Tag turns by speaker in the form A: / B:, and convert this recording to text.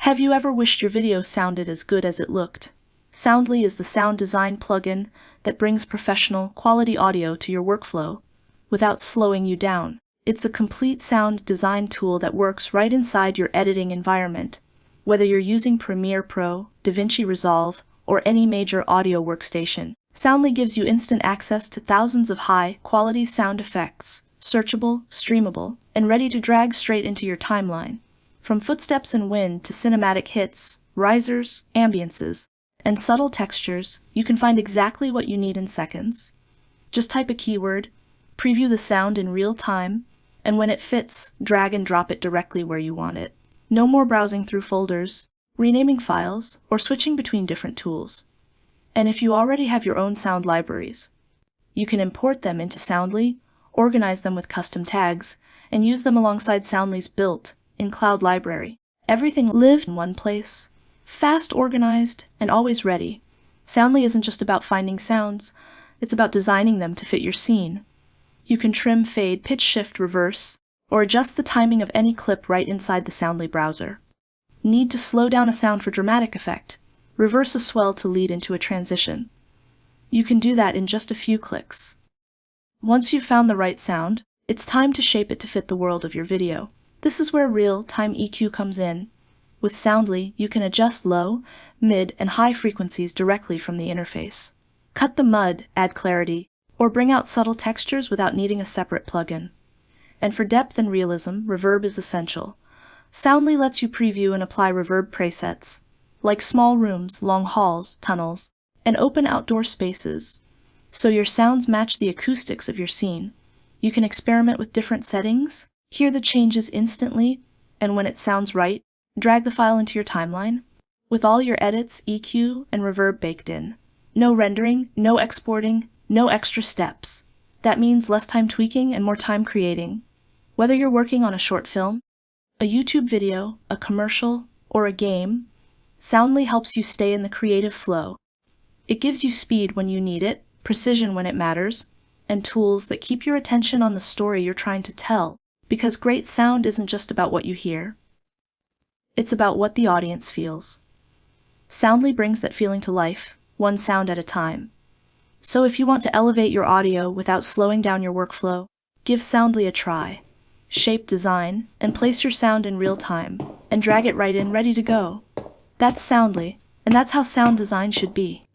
A: Have you ever wished your video sounded as good as it looked? Soundly is the sound design plugin that brings professional, quality audio to your workflow without slowing you down. It's a complete sound design tool that works right inside your editing environment. Whether you're using Premiere Pro, DaVinci Resolve, or any major audio workstation, Soundly gives you instant access to thousands of high-quality sound effects, searchable, streamable, and ready to drag straight into your timeline. From footsteps and wind to cinematic hits, risers, ambiances, and subtle textures, you can find exactly what you need in seconds. Just type a keyword, preview the sound in real time, and when it fits, drag and drop it directly where you want it. No more browsing through folders, renaming files, or switching between different tools. And if you already have your own sound libraries, you can import them into Soundly, organize them with custom tags, and use them alongside Soundly's built-in cloud library. Everything lives in one place, fast, organized, and always ready. Soundly isn't just about finding sounds, it's about designing them to fit your scene. You can trim, fade, pitch shift, reverse, or adjust the timing of any clip right inside the Soundly browser. Need to slow down a sound for dramatic effect? Reverse a swell to lead into a transition. You can do that in just a few clicks. Once you've found the right sound, it's time to shape it to fit the world of your video. This is where real-time EQ comes in. With Soundly, you can adjust low, mid, and high frequencies directly from the interface. Cut the mud, add clarity, or bring out subtle textures without needing a separate plugin. And for depth and realism, reverb is essential. Soundly lets you preview and apply reverb presets, like small rooms, long halls, tunnels, and open outdoor spaces, so your sounds match the acoustics of your scene. You can experiment with different settings, hear the changes instantly, and when it sounds right, drag the file into your timeline, with all your edits, EQ, and reverb baked in. No rendering, no exporting, no extra steps. That means less time tweaking and more time creating. Whether you're working on a short film, a YouTube video, a commercial, or a game, Soundly helps you stay in the creative flow. It gives you speed when you need it, precision when it matters, and tools that keep your attention on the story you're trying to tell, because great sound isn't just about what you hear. It's about what the audience feels. Soundly brings that feeling to life, one sound at a time. So if you want to elevate your audio without slowing down your workflow, give Soundly a try. Shape, design, and place your sound in real time, and drag it right in ready to go. That's Soundly, and that's how sound design should be.